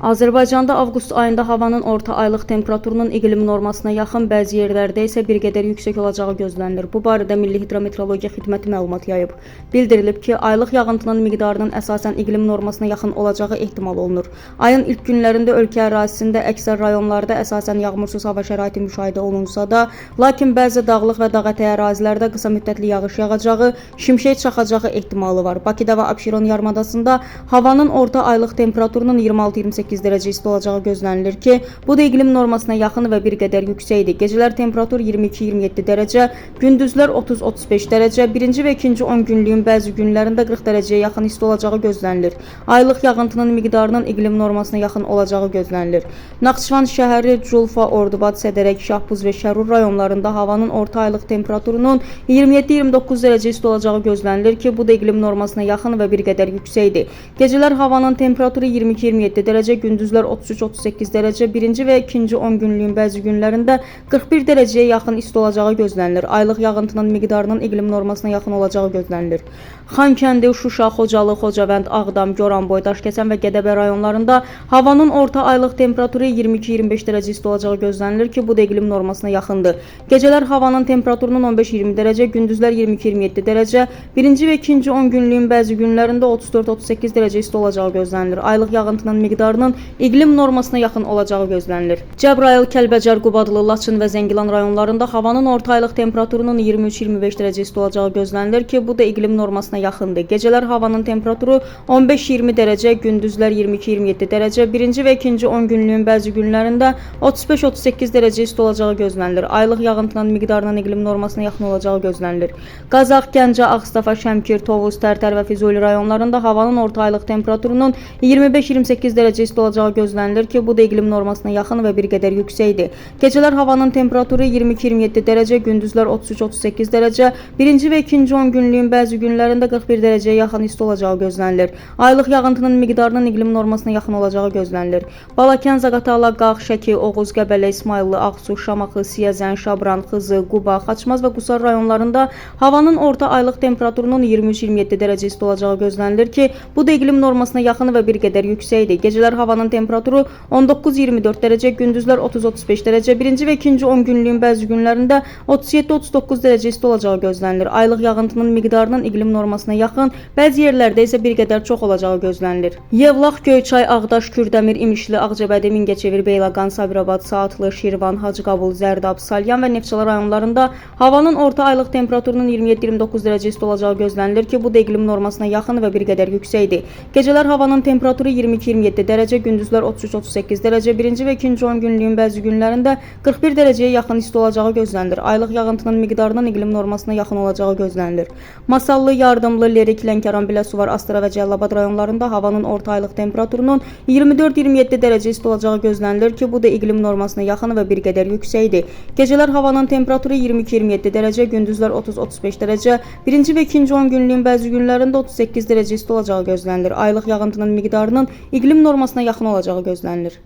Azərbaycanda avqust ayında havanın orta aylıq temperaturunun iqlim normasına yaxın, bəzi yerlərdə isə bir qədər yüksək olacağı gözlənilir. Bu barədə Milli Hidrometeorologiya Xidməti məlumat yayıb. Bildirilib ki, aylıq yağıntının miqdarının əsasən iqlim normasına yaxın olacağı ehtimal olunur. Ayın ilk günlərində ölkə ərazisində əksər rayonlarda əsasən yağmursuz hava şəraiti müşahidə olunsa da, lakin bəzi dağlıq və dağətəyi ərazilərdə qısa müddətli yağış yağacağı, şimşək çaxacağı ehtimalı var. Bakıda və Abşeron yarımadasında havanın orta aylıq temperaturunun 26-28 dərəcə isti olacağı gözlənilir ki, bu da iqlim normasına yaxın və bir qədər yüksəkdir. Gecələr temperatur 22-27 dərəcə, gündüzlər 30-35 dərəcə, birinci və ikinci 10 günlüyün bəzi günlərində 40 dərəcəyə yaxın isti olacağı gözlənilir. Aylıq yağıntının miqdarının iqlim normasına yaxın olacağı gözlənilir. Naxçıvan şəhəri, Culfa, Ordubad, Sədərək, Şahbuz və Şərur rayonlarında havanın orta aylıq temperaturunun 27-29 dərəcə isti olacağı gözlənilir ki, bu da iqlim normasına yaxın və bir qədər yüksəkdir. Gecələr havanın temperaturu 22-27 dərəcə, gündüzlər 33-38 dərəcə, birinci və ikinci 10 günlüyün bəzi günlərində 41 dərəcəyə yaxın isti olacağı gözlənilir. Aylıq yağıntının miqdarının iqlim normasına yaxın olacağı gözlənilir. Xankəndi, Şuşa, Xocalı, Xocavənd, Ağdam, Goranboy, Daşkəsən və Gədəbəy rayonlarında havanın orta aylıq temperaturu 22-25 dərəcə isti olacağı gözlənilir ki, bu da iqlim normasına yaxındır. Gecələr havanın temperaturunun 15-20 dərəcə, gündüzlər 22-27 dərəcə, birinci və ikinci 10 günlüyün bəzi günlərində 34-38 dərəcə isti olacağı gözlənilir. Aylıq yağıntının miqdarının iqlim normasına yaxın olacağı gözlənilir. Cəbrayıl, Kəlbəcər, Qubadlı, Laçın və Zəngilan rayonlarında havanın orta aylıq temperaturunun 23-25 dərəcə isti olacağı gözlənilir ki, bu da iqlim normasına yaxındır. Gecələr havanın temperaturu 15-20 dərəcə, gündüzlər 22-27 dərəcə, birinci və ikinci 10 günlüyün bəzi günlərində 35-38 dərəcə isti olacağı gözlənilir. Aylıq yağıntının miqdarının iqlim normasına yaxın olacağı gözlənilir. Qazax, Gəncə, Ağstafa, Şəmkir, Tovuz, Tərtər və Füzuli rayonlarında havanın orta aylıq temperaturunun 25-28 dərəcə isti olacağı gözlənilir ki, bu da iqlim normasına yaxın və bir qədər yüksəkdir. Gecələr havanın temperaturu 22-27 dərəcə, gündüzlər 33-38 dərəcə, birinci və ikinci 10 günlüyün bəzi günlərində 41 dərəcəyə yaxın isti olacağı gözlənilir. Aylıq yağıntının miqdarının iqlim normasına yaxın olacağı gözlənilir. Balakən, Zaqatala, Qax, Şəki, Oğuz, Qəbələ, İsmayıllı, Ağsu, Şamaxı, Siyəzən, Şabran, Xızı, Quba, Xaçmaz və Qusar rayonlarında havanın orta aylıq temperaturunun 23-27 dərəcə isti olacağı gözlənilir ki, bu da iqlim normasına yaxın və bir qədər yüksəkdir. Gecələr havanın temperaturu 19-24 dərəcə, gündüzlər 30-35 dərəcə, birinci və ikinci 10 günlüyün bəzi günlərində 37-39 dərəcə isti olacağı gözlənilir. Aylıq yağıntının miqdarının iqlim normasına yaxın, bəzi yerlərdə isə bir qədər çox olacağı gözlənilir. Yevlax, Göyçay, Ağdaş, Kürdəmir, İmişli, Ağcabədi, Mingəçevir, Beyləqan, Sabirabad, Saatlı, Şirvan, Hacıqabul, Zərdab, Salyan və Neftçala rayonlarında havanın orta aylıq temperaturunun 27-29 dərəcə isti olacağı gözlənilir ki, bu da iqlim normasına yaxın və bir qədər yüksəkdir. Gecələr havanın temperaturu 22-27 dərəcə, gündüzlər 33-38 dərəcə, birinci və ikinci 10 günlüyün bəzi günlərində 41 dərəcəyə yaxın isti olacağı gözlənilir. Aylıq yağıntının miqdarının iqlim normasına yaxın olacağı gözlənilir. Masallı, Yardımlı, Lerik, Lənkəran, Biləsuvar, Astara və Cəlilabad rayonlarında havanın orta aylıq temperaturunun 24-27 dərəcə isti olacağı gözlənilir ki, bu da iqlim normasına yaxın və bir qədər yüksəkdir. Gecələr havanın temperaturu 22-27 dərəcə, gündüzlər 30-35 dərəcə, birinci və ikinci 10 günlüyün bəzi günlərində 38 dərəcə isti olacağı gözlənilir. Aylıq yağıntının miqdarının iqlim normasına yaxın olacağı gözlənilir.